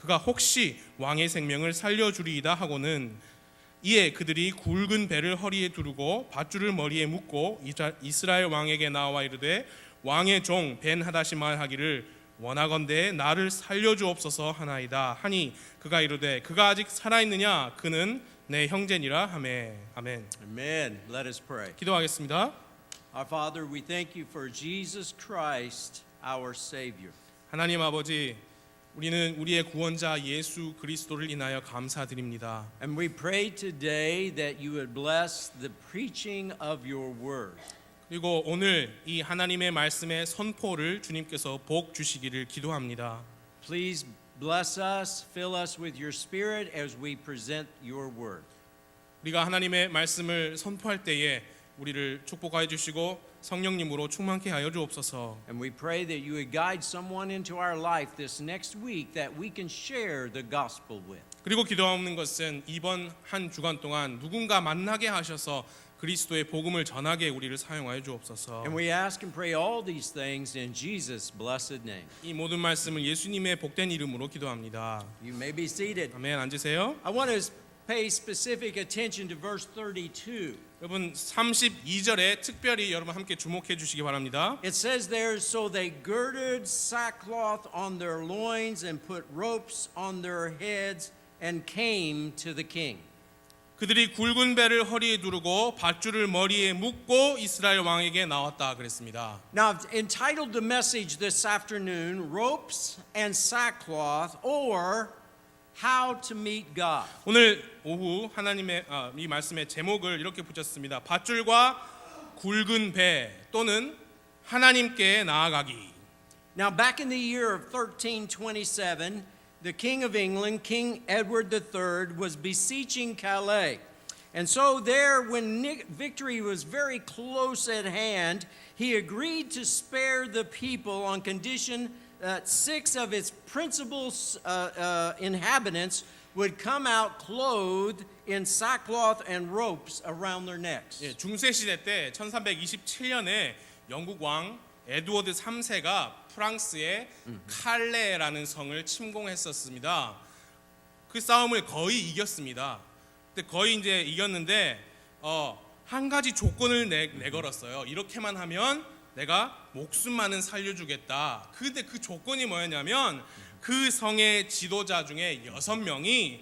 그가 혹시 왕의 생명을 살려주리이다 하고는 이에 그들이 굵은 배를 허리에 두르고 밧줄을 머리에 묶고 이스라엘 왕에게 나와 이르되 왕의 종 벤하닷이 말하기를 원하건대 나를 살려주옵소서 하나이다 하니 그가 이르되 그가 아직 살아있느냐 그는 내 형제니라 하매. 아멘. Amen. Let us pray. 기도하겠습니다. Our Father, we thank you for Jesus Christ, our Savior. 하나님 아버지, 우리는 우리의 구원자 예수 그리스도를 인하여 감사드립니다. And we pray today that you would bless the preaching of your word. 그리고 오늘 이 하나님의 말씀의 선포를 주님께서 복 주시기를 기도합니다. Please bless us, fill us with your spirit as we present your word. 우리가 하나님의 말씀을 선포할 때에 우리를 축복하여 주시고 성령님으로 충만케 하여 주옵소서. And we pray that you would guide someone into our life this next week that we can share the gospel with. 그리고 기도하는 것은 이번 한 주간 동안 누군가 만나게 하셔서 그리스도의 복음을 전하게 우리를 사용하여 주옵소서. And we ask and pray all these things in Jesus' blessed name. 이 모든 말씀을 예수님의 복된 이름으로 기도합니다. You may be seated. 아멘. 앉으세요. I want to pay specific attention to verse 32. 여러분 32절에 특별히 여러분 함께 주목해 주시기 바랍니다. It says there, so they girded sackcloth on their loins and put ropes on their heads and came to the king. 그들이 굵은 배를 허리에 두르고 밧줄을 머리에 묶고 이스라엘 왕에게 나왔다 그랬습니다. Now, I've entitled the message this afternoon, Ropes and Sackcloth, or How to Meet God. 오늘 오후 하나님의 이 말씀의 제목을 이렇게 붙였습니다. 밧줄과 굵은 배 또는 하나님께 나아가기. Now, back in the year of 1327, the King of England, King Edward III, was besieging Calais. And so there, when victory was very close at hand, he agreed to spare the people on condition that 6 of its principal inhabitants would come out clothed in sackcloth and ropes around their necks. 예, 중세 시대 때 1327년에 영국 왕 에드워드 3세가 프랑스의 칼레라는 성을 침공했었습니다. 그 싸움을 거의 이겼습니다. 근데 거의 이제 이겼는데 한 가지 조건을 내걸었어요. 이렇게만 하면 내가 목숨만은 살려주겠다. 근데 그 조건이 뭐였냐면 그 성의 지도자 중에 6명이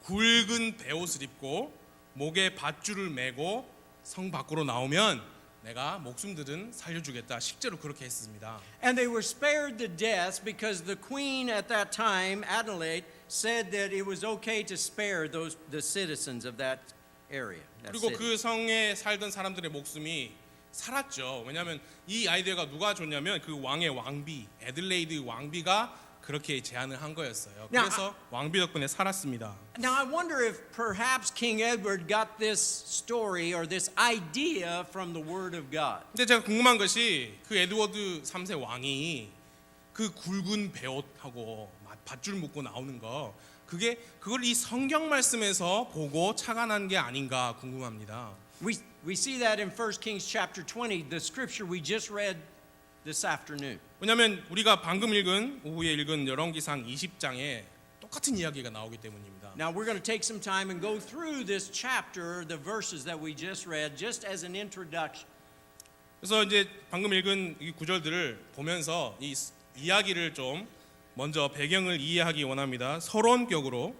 굵은 베옷을 입고 목에 밧줄을 메고 성 밖으로 나오면 내가 목숨들은 살려주겠다. 실제로 그렇게 했습니다. And they were spared the death because the queen at that time, Adelaide, said that it was okay to spare the citizens of that area. 그리고 그 성에 살던 사람들의 목숨이 살았죠. 왜냐하면 이 아이디어가 누가 줬냐면 그 왕의 왕비, 애들레이드 왕비가 그렇게 제안을 한 거였어요. 그래서 왕비 덕분에 살았습니다. Now I wonder if perhaps King Edward got this story or this idea from the Word of God. 근데 제가 궁금한 것이 그 에드워드 3세 왕이 그 굵은 베옷하고 밧줄 묶고 나오는 거 그걸 이 성경 말씀에서 보고 착안한 게 아닌가 궁금합니다. We see that in 1 Kings chapter 20, the scripture we just read this afternoon. 왜냐하면 우리가 방금 오후에 읽은 열왕기상 20장에 똑같은 이야기가 나오기 때문입니다. Now we're going to take some time and go through this chapter, the verses that we just read, just as an introduction. 그래서 이제 방금 읽은 이 구절들을 보면서 이 이야기를 좀 먼저 배경을 이해하기 원합니다. 서론격으로.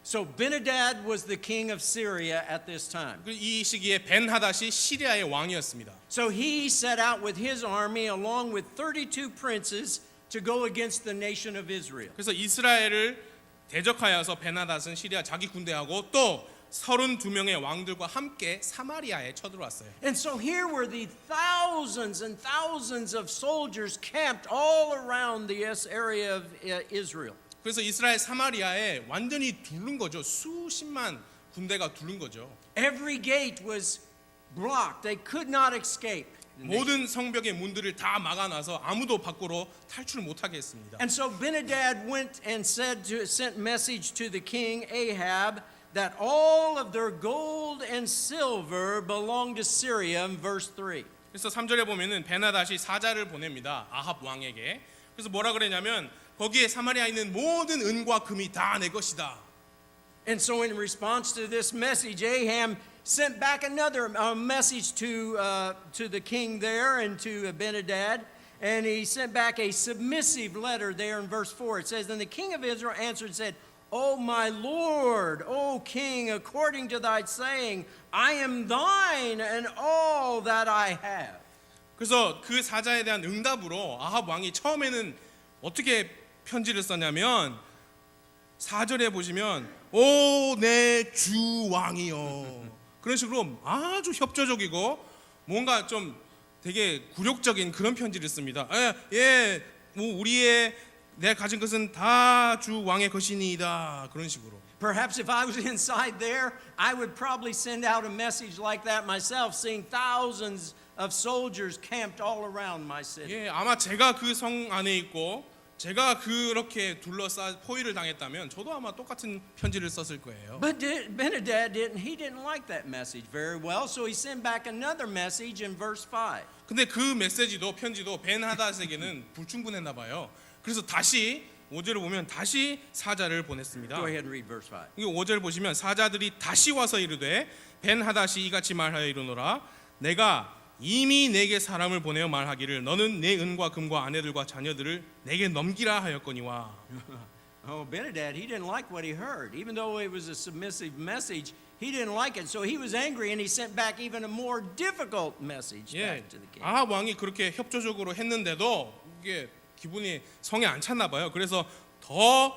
So Ben-Hadad was the king of Syria at this time. 이 시기에 벤하닷이 시리아의 왕이었습니다. So he set out with his army along with 32 princes to go against the nation of Israel. 그래서 이스라엘을 대적하여서 벤하닷은 시리아 자기 군대하고 또 32명의 왕들과 함께 사마리아에 쳐들어왔어요. And so here were the thousands and thousands of soldiers camped all around this area of Israel. 그래서 이스라엘 사마리아에 완전히 둘른 거죠. 수십만 군대가 둘른 거죠. Every gate was blocked. They could not escape. 모든 성벽의 문들을 다 막아놔서 아무도 밖으로 탈출 못하게 했습니다. And so Ben-Hadad went and sent message to the king Ahab that all of their gold and silver belonged to Syria in verse 3. 그래서 3절에 보면은 벤하닷이 사자를 보냅니다. 아합 왕에게. 그래서 뭐라 그러냐면 거기에 사마리아에 있는 모든 은과 금이 다 내 것이다. And so, in response to this message, Ahab sent back another message to the king there and to Ben-Hadad. And he sent back a submissive letter there in verse 4. It says, "Then the king of Israel answered and said, O my Lord, O king, according to thy saying, I am thine and all that I have." 그래서 그 사자에 대한 응답으로 아합 왕이 처음에는 어떻게 편지를 썼냐면 4절에 보시면 오 내 주 왕이여, 그런 식으로 아주 협조적이고 뭔가 좀 되게 굴욕적인 그런 편지를 씁니다. 예, 뭐 우리의 내가 가진 것은 다 주 왕의 것이니이다, 그런 식으로. Perhaps if I was inside there, I would probably send out a message like that myself, seeing thousands of soldiers camped all around my city. 예, 아마 제가 그 성 안에 있고 제가 그렇게 둘러싸 포위를 당했다면 저도 아마 똑같은 편지를 썼을 거예요. But Ben-Hadad didn't like that message very well, so he sent back another message in verse 5. 근데 그 메시지도 편지도 벤하닷에게는 불충분했나 봐요. 그래서 다시 5절을 보면 다시 사자를 보냈습니다. Go ahead and read verse 5. 5절 보시면 사자들이 다시 와서 이르되 벤하닷이 이같이 말하여 이르노라, 내가 이미 내게 사람을 보내어 말하기를 너는 내 은과 금과 아내들과 자녀들을 내게 넘기라 하였거니와. Oh, Ben-Hadad, he didn't like what he heard. Even though it was a submissive message, he didn't like it. So he was angry and he sent back even a more difficult message 예, back to the king. 아합 왕이 그렇게 협조적으로 했는데도 이게 기분이 성에 안 찼나 봐요. 그래서 더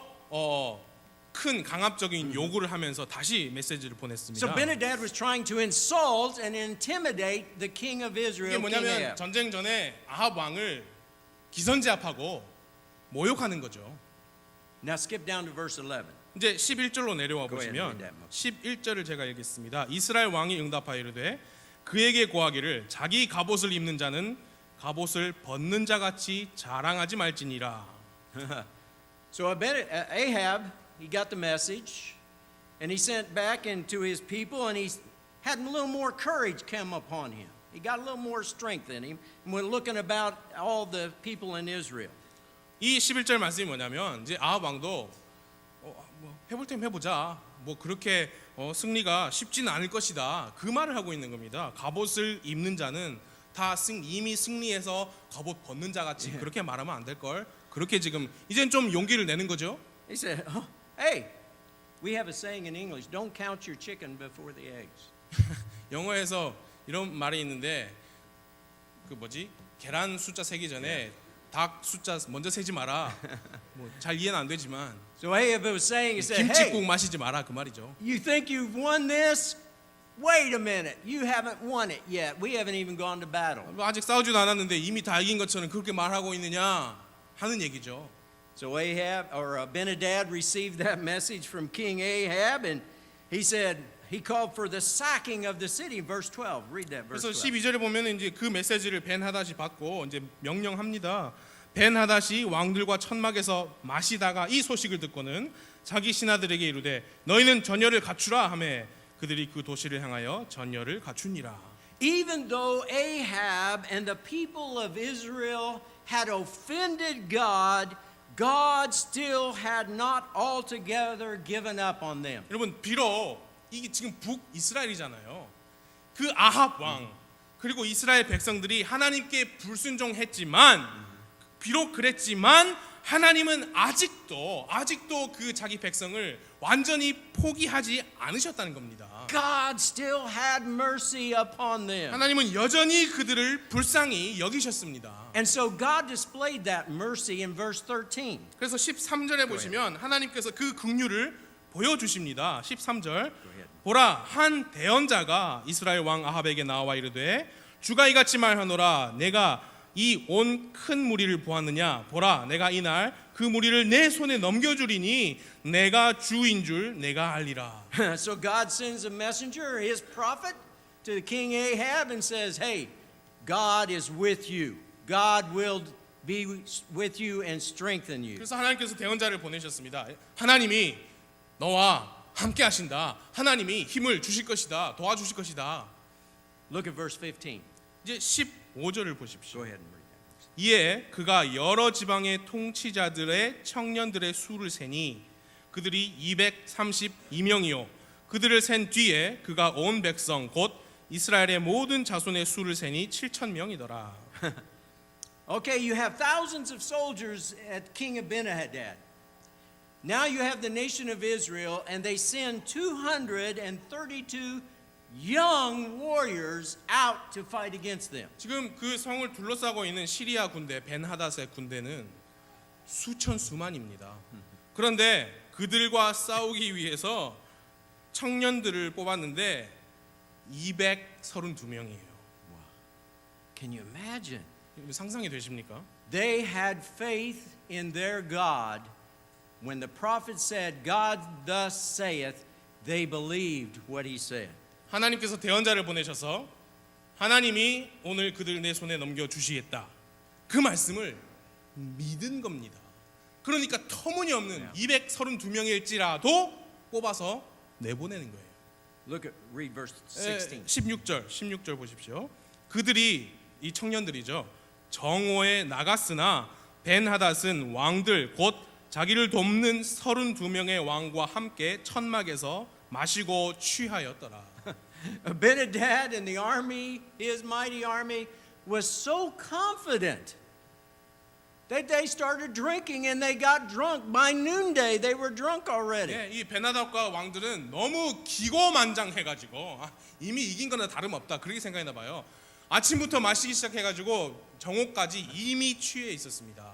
큰 강압적인 요구를 하면서 다시 메시지를 보냈습니다. So Ben-Hadad was trying to insult and intimidate the king of 이게 Israel, King 뭐냐면 Ahab. 전쟁 전에 아합 왕을 기선제압하고 모욕하는 거죠. Now skip down to verse 11. 이제 11절로 내려와 Go ahead and read 보시면 that. 11절을 제가 읽겠습니다. 이스라엘 왕이 응답하여 이르되 그에게 고하기를 자기 갑옷을 입는 자는 갑옷을 벗는 자 같이 자랑하지 말지니라. So Ahab, he got the message, and he sent back into his people, and he had a little more courage come upon him. He got a little more strength in him when looking about all the people in Israel. 이 11절 말씀이 뭐냐면 이제 아합 왕도 뭐 해볼 테면 해보자. 뭐 그렇게 승리가 쉽지는 않을 것이다. 그 말을 하고 있는 겁니다. 갑옷을 입는 자는 다 이미 승리해서 갑옷 벗는 자 같이 그렇게 말하면 안 될 걸. 그렇게 지금 이젠 좀 용기를 내는 거죠. He said, hey, we have a saying in English, don't count your chicken before the eggs. 영어에서 이런 말이 있는데 그 뭐지? 계란 숫자 세기 전에 닭 숫자 먼저 세지 마라. 뭐 잘 이해는 안 되지만 So Ahab was saying, he said, 김치국 hey, 마시지 마라 그 말이죠. you think you've won this? Wait a minute, you haven't won it yet. We haven't even gone to battle. 뭐 아직 싸우지도 않았는데 이미 다 이긴 것처럼 그렇게 말하고 있느냐 하는 얘기죠. So Ben-Hadad received that message from King Ahab, and he said, he called for the sacking of the city. Verse 12, read that verse 그래서 12. 12절에 보면 이제 그 메시지를 벤하닷이 받고 이제 명령합니다. 벤하닷이 왕들과 천막에서 마시다가 이 소식을 듣고는 자기 신하들에게 이르되 너희는 전열을 갖추라 하매 그들이 그 도시를 향하여 전열을 갖추니라. Even though Ahab and the people of Israel had offended God, God still had not altogether given up on them. 여러분 비록 이게 지금 북이스라엘이잖아요. 그 아합 왕 그리고 이스라엘 백성들이 하나님께 불순종했지만 비록 그랬지만 하나님은 아직도 그 자기 백성을 완전히 포기하지 않으셨다는 겁니다. God still had mercy upon them. 하나님은 여전히 그들을 불쌍히 여기셨습니다. And so God displayed that mercy in verse 13. 그래서 13절에 보시면 하나님께서 그 긍휼을 보여주십니다. 13절 보라 한 대언자가 이스라엘 왕 아합에게 나와 이르되 주가 이같이 말하노라 내가 이 온 큰 무리를 보았느냐 보라 내가 이날 그 무리를 내 손에 넘겨주리니 내가 주인 줄 내가 알리라. So God sends a messenger, his prophet, to the king Ahab and says, hey, God is with you. God will be with you and strengthen you. 그래서 하나님께서 대언자를 보내셨습니다. 하나님이 너와 함께 하신다. 하나님이 힘을 주실 것이다. 도와주실 것이다. Look at verse 15. 이제 15절을 보십시오. Go ahead and read that. 이에 그가 여러 지방의 통치자들의 청년들의 수를 세니 그들이 232명이요 그들을 센 뒤에 그가 온 백성 곧 이스라엘의 모든 자손의 수를 세니 7,000명이더라. Okay, you have thousands of soldiers at King of Ben-Hadad. Now you have the nation of Israel, and they send 232 young warriors out to fight against them. 지금 그 성을 둘러싸고 있는 시리아 군대 벤하닷의 군대는 수천 수만입니다. 그런데 그들과 싸우기 위해서 청년들을 뽑았는데 232명이에요. Can you imagine? 상상이 되십니까? They had faith in their God. When the prophet said, God thus saith, they believed what he said. 하나님께서 대언자를 보내셔서 하나님이 오늘 그들 내 손에 넘겨 주시겠다. 그 말씀을 믿은 겁니다. 그러니까 터무니없는 232명일지라도 뽑아서 내보내는 거예요. Read verse 16. 16절 보십시오. 그들이 이 청년들이죠. 정오에 나갔으나 벤하닷은 왕들 곧 자기를 돕는 32명의 왕과 함께 천막에서 마시고 취하였더라. Ben-Hadad and the army, his mighty army, was so confident that they started drinking and they got drunk. By noonday, they were drunk already. 예, 이 벤하닷과 왕들은 너무 기고만장해가지고 이미 이긴 거나 다름없다 그렇게 생각했나 봐요. 아침부터 마시기 시작해가지고 정오까지 이미 취해 있었습니다.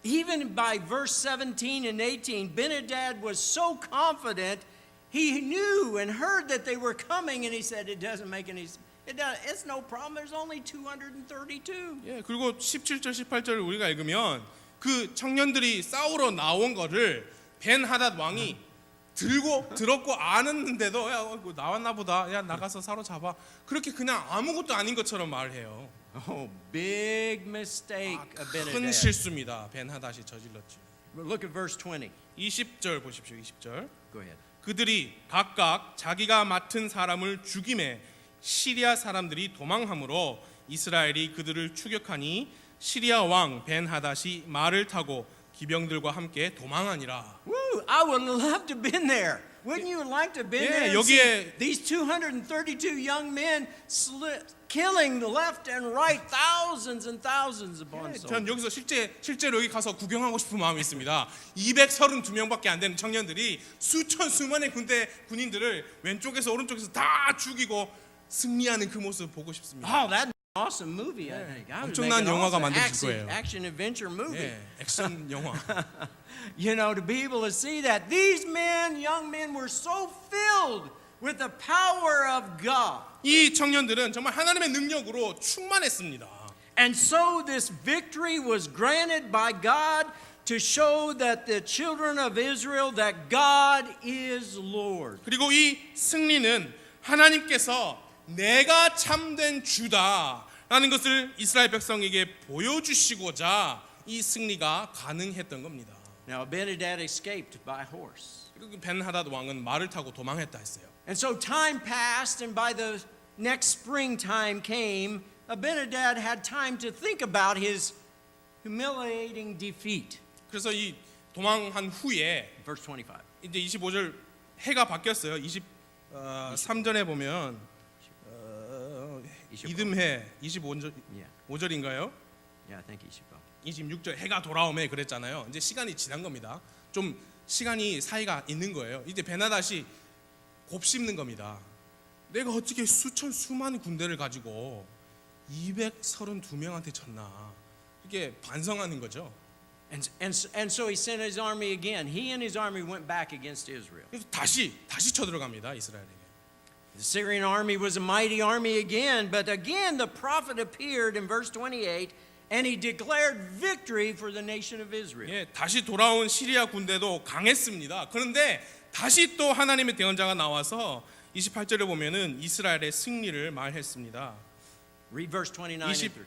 Even by verse 17 and 18, Ben-Hadad was so confident, he knew and heard that they were coming, and he said, it doesn't make any sense. It's no problem. There's only 232. 예, 그리고 17절, 18절을 우리가 읽으면 그 청년들이 싸우러 나온 거를 벤하닷 왕이 들었고 아는데도 야 나왔나 보다. 야 나가서 사로잡아. 그렇게 그냥 아무것도 아닌 것처럼 말해요. Oh, big mistake of 큰 Ben-Hadad. 실수입니다. 벤하닷이 저질렀죠. Look at verse 20. 20절 보십시오. 20절. Go ahead. 그들이 각각 자기가 맡은 사람을 죽임에 시리아 사람들이 도망함으로 이스라엘이 그들을 추격하니 시리아 왕 벤하닷이 말을 타고 기병들과 함께 도망하니라. Woo, I would love to have been there. Wouldn't you like to have been Yeah, there? and see 여기에- these 232 young men killing the left and right, thousands and thousands upon 전 soldiers. 여기서 실제로 여기 가서 구경하고 싶은 마음이 있습니다. 232명밖에 안 되는 청년들이 수천 수만의 군인들을 왼쪽에서 오른쪽에서 다 죽이고 승리하는 그 모습 보고 싶습니다. Oh, that's an awesome movie. I think. I would 엄청난 make an 영화가 awesome 만들어질 거예요. action adventure movie. 예, 액션 영화. You know, to be able to see that these men, young men, were so filled with the power of God. 이 청년들은 정말 하나님의 능력으로 충만했습니다. And so this victory was granted by God to show that the children of Israel that God is Lord. 그리고 이 승리는 하나님께서 내가 참된 주다라는 것을 이스라엘 백성에게 보여주시고자 이 승리가 가능했던 겁니다. Now Ben-Hadad escaped by horse. 그리고 벤하닷 왕은 말을 타고 도망했다 했어요. And so time passed, and by the next springtime came, Ben-Hadad had time to think about his humiliating defeat. 그래서 이 도망한 후에 Verse 25. 이제 25절 해가 바뀌었어요. 23절에 보면 25. 이듬해 25절 Yeah. 5절인가요? Yeah, I think 25. 26절 해가 돌아오매 그랬잖아요. 이제 시간이 지난 겁니다. 좀 시간이 사이가 있는 거예요. 이제 베나닷이 곱씹는 겁니다. 내가 어떻게 수많은 군대를 가지고 232명한테 졌나? 이게 반성하는 거죠. And so he sent his army again. He and his army went back against Israel. 그래서 다시 쳐들어갑니다. 이스라엘에게. The Syrian army was a mighty army again, but again the prophet appeared in verse 28 and he declared victory for the nation of Israel. 예, 다시 돌아온 시리아 군대도 강했습니다. 그런데 다시 또 하나님의 대언자가 나와서 28절에 보면은 이스라엘의 승리를 말했습니다. Read verse 29 and 30.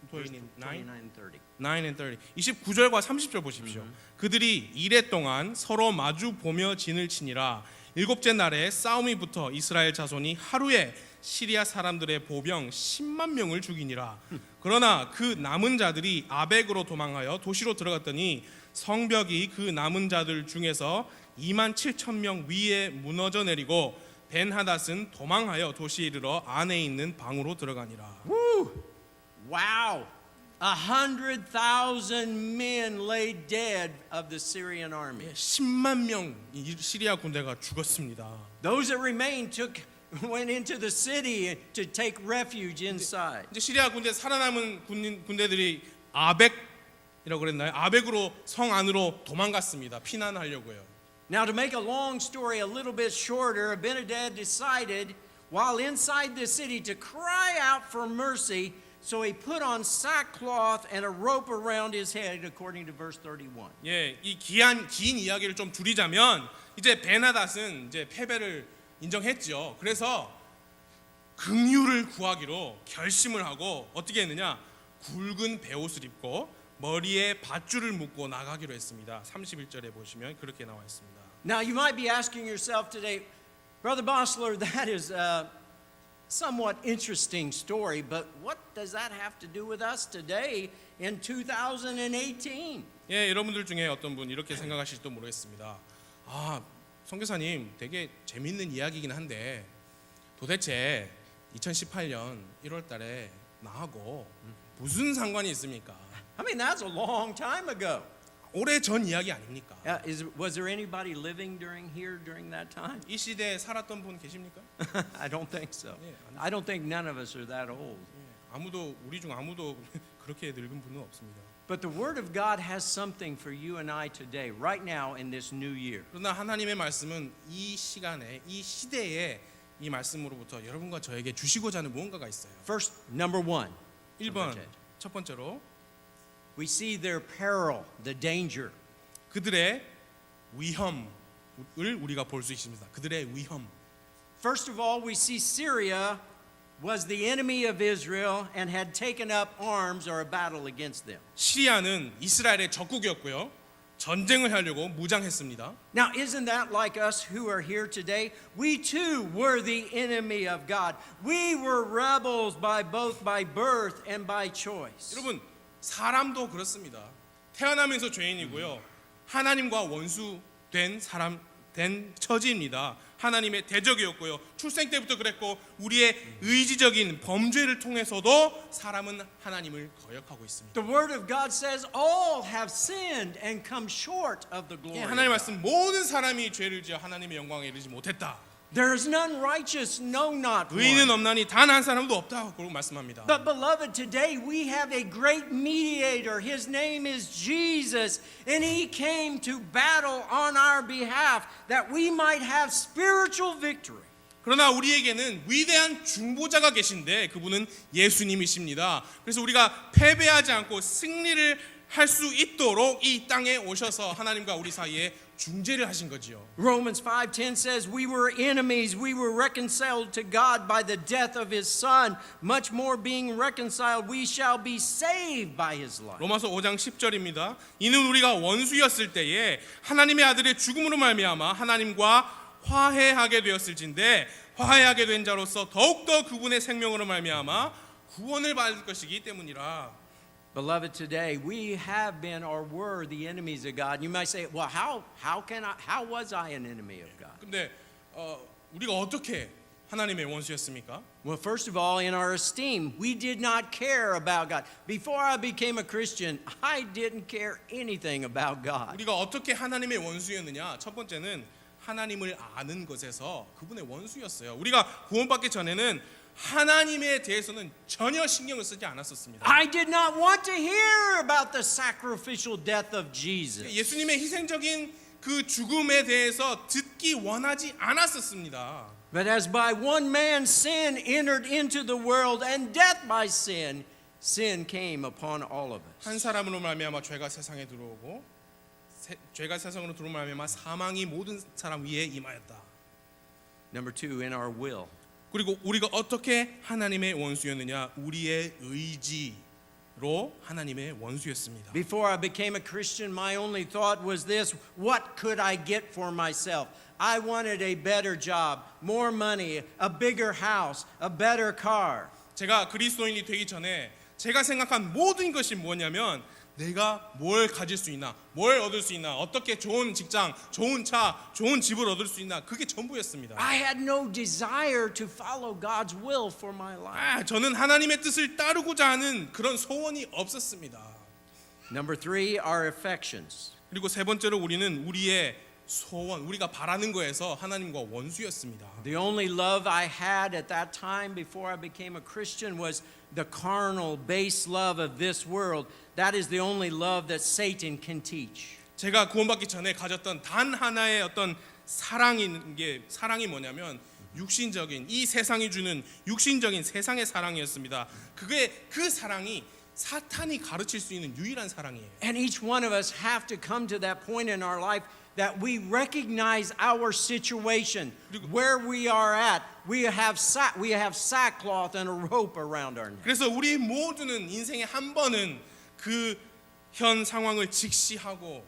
29 29 and 30. 9 and 30. 29절과 30절 보십시오. 그들이 이레 동안 서로 마주 보며 진을 치니라. 일곱째 날에 싸움이 붙어 이스라엘 자손이 하루에 시리아 사람들의 보병 10만 명을 죽이니라. 그러나 그 남은 자들이 아벡으로 도망하여 도시로 들어갔더니 성벽이 그 남은 자들 중에서 2만 7천 명 위에 무너져 내리고 벤하닷은 도망하여 도시에 이르러 안에 있는 방으로 들어가니라. Woo! Wow. 100,000 men lay dead of the Syrian army. 10만 명 시리아 군대가 죽었습니다. Those that remained went into the city to take refuge inside. 이제 시리아 군대 살아남은 군대들이 아벡이라고 그랬나요? 아벡으로 성 안으로 도망갔습니다. 피난하려고요. Now, to make a long story a little bit shorter, Abinadab decided, while inside the city, to cry out for mercy. So he put on sackcloth and a rope around his head, according to verse 31. 예, 이 긴 이야기를 좀 줄이자면 이제 베나닷은 이제 패배를 인정했죠. 그래서 긍휼을 구하기로 결심을 하고 어떻게 했느냐? 굵은 베옷을 입고 머리에 밧줄을 묶고 나가기로 했습니다. 31절에 보시면 그렇게 나와 있습니다. Now you might be asking yourself today, Brother Bossler, that is a somewhat interesting story, but what does that have to do with us today in 2018? 예, 여러분들 중에 어떤 분 이렇게 생각하실지도 모르겠습니다. 아, 선교사님 되게 재밌는 이야기긴 한데 도대체 2018년 1월 달에 나하고 무슨 상관이 있습니까? I mean, that's a long time ago. 오래 전 이야기 아닙니까? Was there anybody living during that time? 이 시대에 살았던 분 계십니까? I don't think so. 예, I don't think none of us are that old. 아무도 우리 중 아무도 그렇게 늙은 분은 없습니다. But the Word of God has something for you and I today, right now in this new year. 그러나 하나님의 말씀은 이 시간에 이 시대에 이 말씀으로부터 여러분과 저에게 주시고자 하는 무언가가 있어요. First, number one. 1번 첫 번째로 We see their peril, the danger. 그들의 위험을 우리가 볼 수 있습니다. 그들의 위험. First of all, we see Syria was the enemy of Israel and had taken up arms or a battle against them. 시리아는 이스라엘의 적국이었고요. 전쟁을 하려고 무장했습니다. Now, isn't that like us who are here today? We too were the enemy of God. We were rebels both by birth and by choice. 여러분, 사람도 그렇습니다. 태어나면서 죄인이고요. 하나님과 원수된 처지입니다. 하나님의 대적이었고요. 출생 때부터 그랬고 우리의 의지적인 범죄를 통해서도 사람은 하나님을 거역하고 있습니다. The Word of God says all have sinned and come short of the glory. 하나님 말씀 모든 사람이 죄를 지어 하나님의 영광에 이르지 못했다. There is none righteous, no not 의인은 one. 없나니 단 한 사람도 없다고 그러고 말씀합니다. But beloved, today we have a great mediator. His name is Jesus, and he came to battle on our behalf that we might have spiritual victory. 그러나 우리에게는 위대한 중보자가 계신데 그분은 예수님이십니다. 그래서 우리가 패배하지 않고 승리를 할 수 있도록 이 땅에 오셔서 하나님과 우리 사이에 중재를 하신 거지요. Romans 5:10 says, "We were enemies, we were reconciled to God by the death of his son. Much more being reconciled, we shall be saved by his life." 로마서 5장 10절입니다. 이는 우리가 원수였을 때에 하나님의 아들의 죽음으로 말미암아 하나님과 화해하게 되었을진데 화해하게 된 자로서 더욱더 그분의 생명으로 말미암아 구원을 받을 것이기 때문이라. Beloved, today we have been or were the enemies of God. You might say, "Well, how was I an enemy of God?" 근데 우리가 어떻게 하나님의 원수였습니까? Well, first of all, in our esteem, we did not care about God. Before I became a Christian, I didn't care anything about God. 우리가 어떻게 하나님의 원수였느냐? 첫 번째는 하나님을 아는 것에서 그분의 원수였어요. 우리가 구원받기 전에는 하나님에 대해서는 전혀 신경을 쓰지 않았었습니다. I did not want to hear about the sacrificial death of Jesus. 예수님의 희생적인 그 죽음에 대해서 듣기 원하지 않았었습니다. But as by one man sin entered into the world and death by sin, sin came upon all of us. 한 사람으로 말미암아 죄가 세상에 들어오고 죄가 세상으로 들어온 말미암아 사망이 모든 사람 위에 임하였다. Number two, in our will. 그리고 우리가 어떻게 하나님의 원수였느냐? 우리의 의지를 하나님의 원수였습니다. Before I became a Christian, my only thought was this: what could I get for myself? I wanted a better job, more money, a bigger house, a better car. 제가 그리스도인이 되기 전에 제가 생각한 모든 것이 뭐냐면 내가 뭘 가질 수 있나, 뭘 얻을 수 있나, 어떻게 좋은 직장, 좋은 차, 좋은 집을 얻을 수 있나, 그게 전부였습니다. I had no desire to follow God's will for my life. 저는 하나님의 뜻을 따르고자 하는 그런 소원이 없었습니다. Number 3, our affections. 그리고 세 번째로 우리는 우리의 소원, 우리가 바라는 거에서 하나님과 원수였습니다. The only love I had at that time before I became a Christian was the carnal, base love of this world. That is the only love that Satan can teach. 제가 구원받기 전에 가졌던 단 하나의 어떤 사랑이 뭐냐면 육신적인 이 세상이 주는 육신적인 세상의 사랑이었습니다. 그 사랑이 사탄이 가르칠 수 있는 유일한 사랑이에요. And each one of us have to come to that point in our life that we recognize our situation, where we are at. We have sackcloth and a rope around our neck. 그래서 우리 모두는 인생에 한 번은 그 현 상황을 직시하고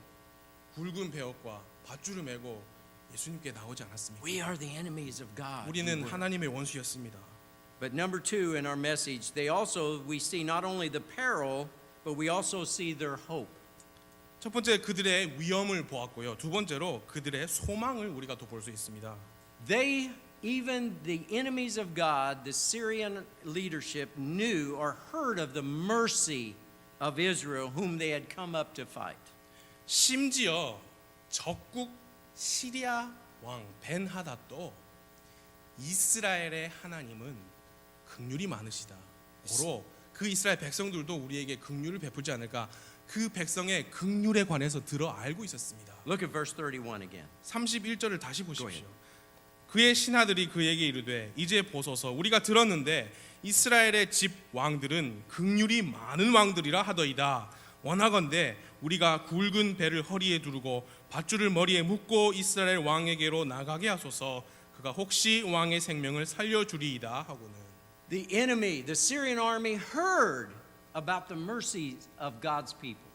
굵은 배옷과 밧줄을 메고 예수님께 나오지 않았습니까? We are the enemies of God. 우리는 하나님의 원수였습니다. But number 2 in our message, we see not only the peril, but we also see their hope. 첫 번째 그들의 위험을 보았고요. 두 번째로 그들의 소망을 우리가 또 볼 수 있습니다. Even the enemies of God, the Syrian leadership, knew or heard of the mercy of Israel, whom they had come up to fight. 심지어 적국 시리아 왕 벤하닷도 이스라엘의 하나님은 긍휼이 많으시다. 고로 그 이스라엘 백성들도 우리에게 긍휼을 베풀지 않을까? 그 백성의 긍휼에 관해서 들어 알고 있었습니다. Look at verse 31 again. 31절을 다시 보십시오. ahead. 그의 신하들이 그에게 이르되 이제 보소서 우리가 들었는데 이스라엘의 집 왕들은 긍휼이 많은 왕들이라 하더이다. 원하건대 우리가 굵은 배를 허리에 두르고 밧줄을 머리에 묶고 이스라엘 왕에게로 나가게 하소서. 그가 혹시 왕의 생명을 살려주리이다 하고는. The enemy, the Syrian army, heard about the mercies of God's people.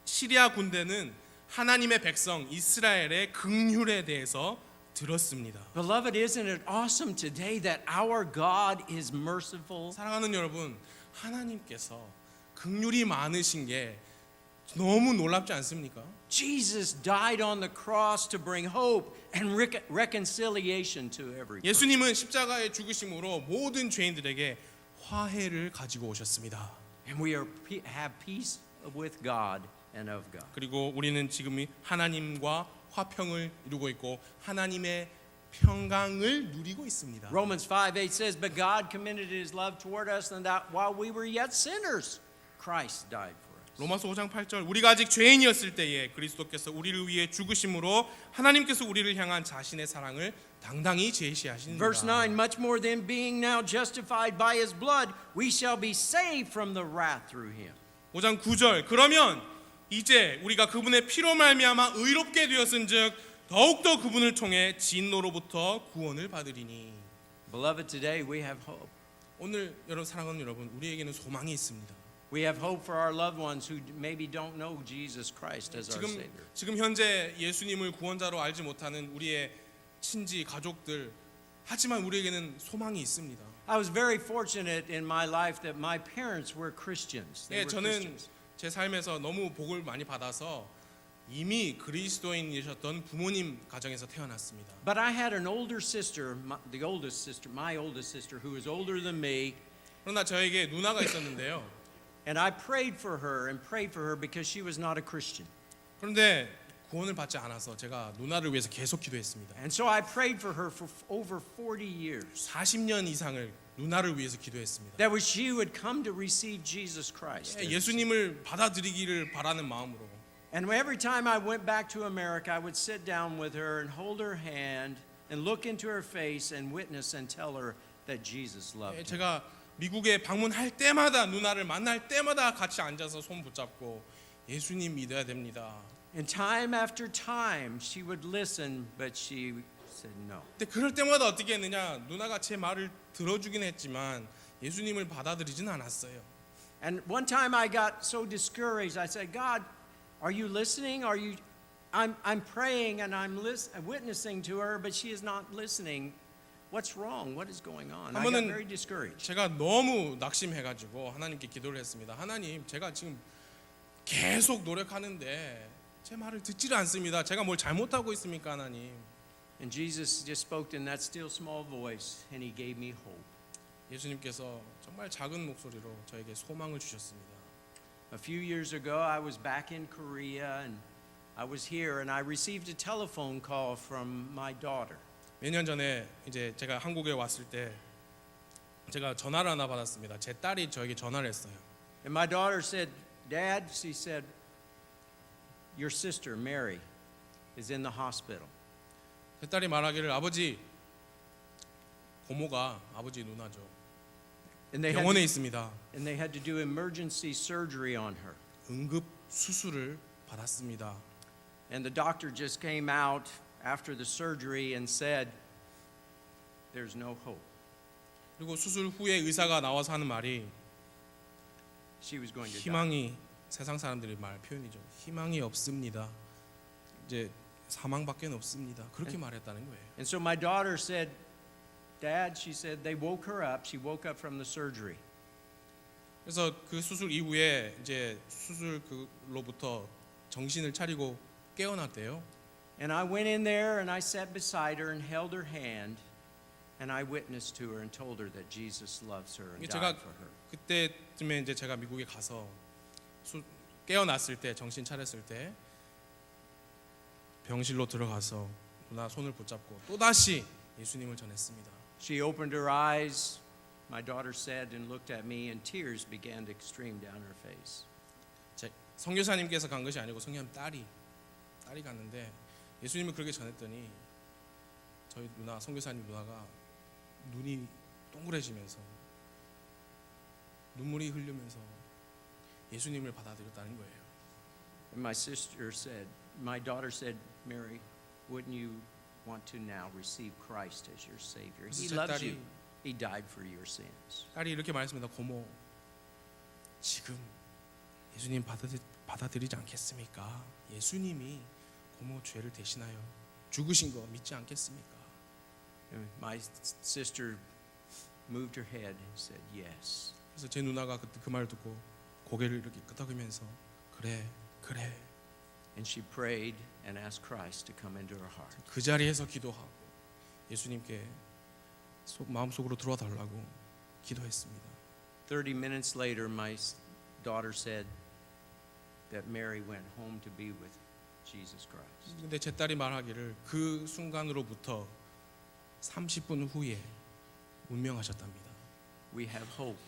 시리아 군대는 하나님의 백성 이스라엘의 긍휼에 대해서 들었습니다. Beloved, isn't it awesome today that our God is merciful? 사랑하는 여러분, 하나님께서 긍휼이 많으신 게 너무 놀랍지 않습니까? Jesus died on the cross to bring hope and reconciliation to every person. 예수님은 십자가의 죽으심으로 모든 죄인들에게 화해를 가지고 오셨습니다. And we have peace with God and of God. 그리고 우리는 지금 하나님과 화평을 이루고 있고 하나님의 평강을 누리고 있습니다. Romans 5:8 says, "But God commended His love toward us, and that while we were yet sinners, Christ died for us." 로마서 5장 8절 우리가 아직 죄인이었을 때에 그리스도께서 우리를 위해 죽으심으로 하나님께서 우리를 향한 자신의 사랑을 당당히 제시하십니다. Verse 9, "Much more than being now justified by His blood, we shall be saved from the wrath through Him." 5장 9절 그러면 이제 우리가 그분의 피로 말미암아 의롭게 되었은즉 더욱더 그분을 통해 진노로부터 구원을 받으리니. Beloved, today we have hope. 오늘 여러분 사랑하는 여러분 우리에게는 소망이 있습니다. We have hope for our loved ones who maybe don't know Jesus Christ as our Savior. 지금 현재 예수님을 구원자로 알지 못하는 우리의 친지 가족들 하지만 우리에게는 소망이 있습니다. I was very fortunate in my life that my parents were Christians. They 예, were 저는 Christians. 제 삶에서 너무 복을 많이 받아서 이미 그리스도인이셨던 부모님 가정에서 태어났습니다. But I had an older sister, my oldest sister, who was older than me, 그러나 저에게 누나가 있었는데요. and I prayed for her because she was not a Christian. 그런데 구원을 받지 않아서 제가 누나를 위해서 계속 기도했습니다. And so I prayed for her for over 40 years. 40년 이상을 누나를 위해서 기도했습니다. That she would come to receive Jesus Christ. 예수님을 받아들이기를 바라는 마음으로. And every time I went back to America, I would sit down with her and hold her hand and look into her face and witness and tell her that Jesus loved her. 제가 미국에 방문할 때마다 누나를 만날 때마다 같이 앉아서 손 붙잡고 예수님 믿어야 됩니다. And time after time, she would listen, but she said no. 근데 그럴 때마다 어떻게 했느냐? 누나가 제 말을 들어주긴 했지만 예수님을 받아들이진 않았어요. And one time I got so discouraged. I said, God, are you listening? I'm praying and I'm witnessing to her, but she is not listening. What's wrong? What is going on? I got 한번은 very discouraged. 제가 너무 낙심해가지고 하나님께 기도를 했습니다. 하나님, 제가 지금 계속 노력하는데 제 말을 듣지를 않습니다. 제가 뭘 잘못하고 있습니까, 하나님? And Jesus just spoke in that still small voice, and he gave me hope. 예수님께서 정말 작은 목소리로 저에게 소망을 주셨습니다. A few years ago, I was back in Korea, and I was here, and I received a telephone call from my daughter. 몇 년 전에 이제 제가 한국에 왔을 때 제가 전화를 하나 받았습니다. 제 딸이 저에게 전화를 했어요. And my daughter said, Dad, she said, your sister, Mary, is in the hospital. 제 딸이 말하기를 아버지, 고모가 아버지 누나죠. And they 병원에 있습니다. had to do emergency surgery on her. 응급 수술을 받았습니다. And the doctor just came out after the surgery and said, there's no hope. 그리고 수술 후에 의사가 나와서 하는 말이 She was going to die. 희망이, 세상 사람들의 말 표현이죠. 희망이 없습니다. 이제 사망밖에 없습니다. 그렇게 말했다는 거예요. And so my daughter said, Dad, she said, they woke her up. She woke up from the surgery. 그래서 그 수술 이후에 이제 수술 그로부터 정신을 차리고 깨어났대요. And I went in there and I sat beside her and held her hand and I witnessed to her and told her that Jesus loves her and 이게 died 제가 for her. 그때쯤에 이제 제가 미국에 가서 깨어났을 때, 정신 차렸을 때 병실로 들어가서 누나 손을 붙잡고 또 다시 예수님을 전했습니다. She opened her eyes, my daughter said, and looked at me, and tears began to stream down her face. 선교사님께서 간 것이 아니고 선교사님 딸이 갔는데 예수님을 그렇게 전했더니 저희 누나, 선교사님 누나가 눈이 동그래지면서 눈물이 흐르면서 예수님을 받아들였다는 거예요. And my daughter said, Mary, wouldn't you want to now receive Christ as your Savior? He 제 loves 딸이- you. He died for your sins. 딸이 이렇게 말했습니다. 고모, 지금 예수님 받아들이지 않겠습니까? 예수님이 고모 죄를 대신하여 죽으신 거 믿지 않겠습니까? And my sister moved her head and said, yes. 그래서 제 누나가 그 말 듣고 고개를 이렇게 끄덕이면서 그래. And she prayed and asked Christ to come into her heart. 그 자리에서 기도하고 예수님께 마음속으로 들어와 달라고 기도했습니다. 30 minutes later, my daughter said that Mary went home to be with Jesus Christ. 근데 제 딸이 말하기를 그 순간으로부터 30분 후에 운명하셨답니다. We have hope.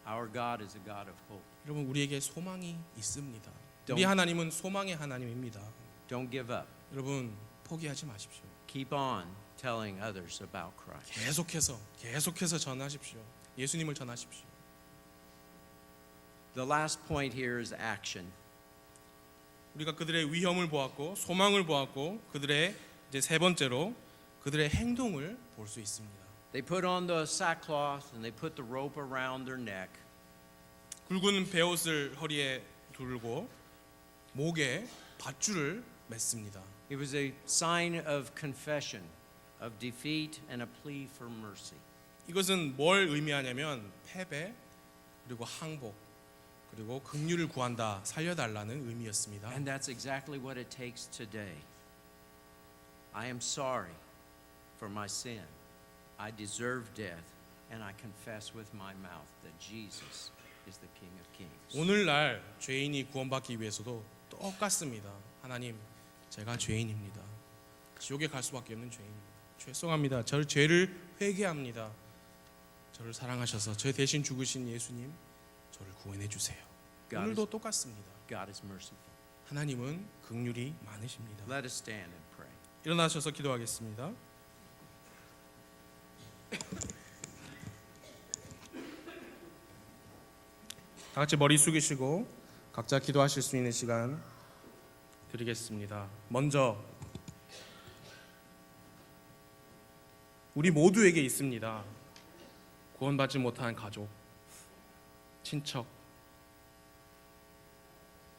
Our God is a God of hope. 여러분, 우리에게 소망이 있습니다. Don't- 우리 하나님은 소망의 하나님입니다. Don't give up. 여러분, 포기하지 마십시오. Keep on telling others about Christ. 계속해서 전하십시오. 예수님을 전하십시오. The last point here is action. 우리가 그들의 위험을 보았고 소망을 보았고 그들의 이제 세 번째로 그들의 행동을 볼 수 있습니다. They put on the sackcloth and they put the rope around their neck. 굵은 베옷을 허리에 두르고 목에 밧줄을 맸습니다. It was a sign of confession, of defeat, and a plea for mercy. 이것은 뭘 의미하냐면 패배 그리고 항복 그리고 긍휼을 구한다 살려달라는 의미였습니다. And that's exactly what it takes today. I am sorry for my sin. I deserve death, and I confess with my mouth that Jesus is the King of Kings. 오늘날 죄인이 구원받기 위해서도 똑같습니다. 하나님, 제가 죄인입니다. 지옥에 갈 수밖에 없는 죄인입니다. 죄송합니다. 저를 죄를 회개합니다. 저를 사랑하셔서 저 대신 죽으신 예수님, 저를 구원해 주세요. 오늘도 똑같습니다. God is merciful. 하나님은 긍휼이 많으십니다. Let us stand and pray. 일어나셔서 기도하겠습니다. 다 같이 머리 숙이시고 각자 기도하실 수 있는 시간 드리겠습니다. 먼저 우리 모두에게 있습니다. 구원받지 못한 가족, 친척,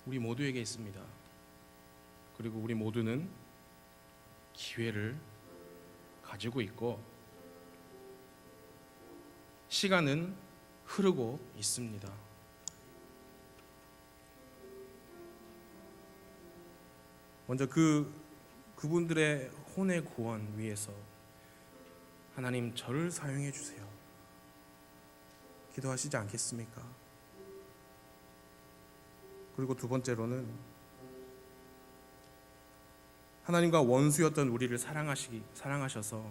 우리 모두에게 있습니다. 그리고 우리 모두는 기회를 가지고 있고 시간은 흐르고 있습니다. 먼저 그분들의 혼의 구원 위해서 하나님 저를 사용해 주세요. 기도하시지 않겠습니까? 그리고 두 번째로는 하나님과 원수였던 우리를 사랑하셔서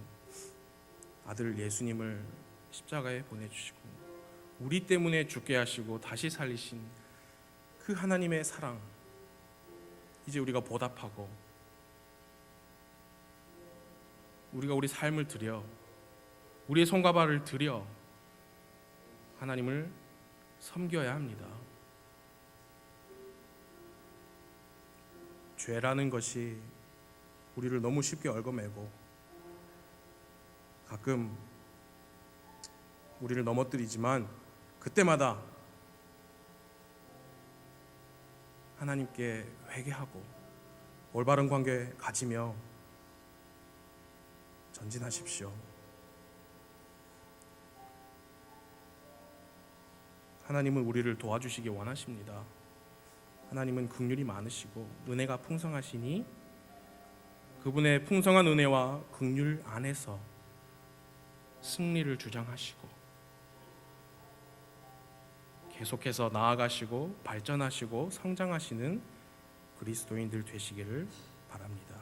아들 예수님을 십자가에 보내주시고 우리 때문에 죽게 하시고 다시 살리신 그 하나님의 사랑, 이제 우리가 보답하고 우리가 우리 삶을 드려, 우리의 손과 발을 들여 하나님을 섬겨야 합니다. 죄라는 것이 우리를 너무 쉽게 얽어매고 가끔 우리를 넘어뜨리지만 그때마다 하나님께 회개하고 올바른 관계 가지며 전진하십시오. 하나님은 우리를 도와주시기 원하십니다. 하나님은 긍휼이 많으시고 은혜가 풍성하시니 그분의 풍성한 은혜와 긍휼 안에서 승리를 주장하시고 계속해서 나아가시고 발전하시고 성장하시는 그리스도인들 되시기를 바랍니다.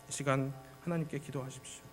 이 시간 하나님께 기도하십시오.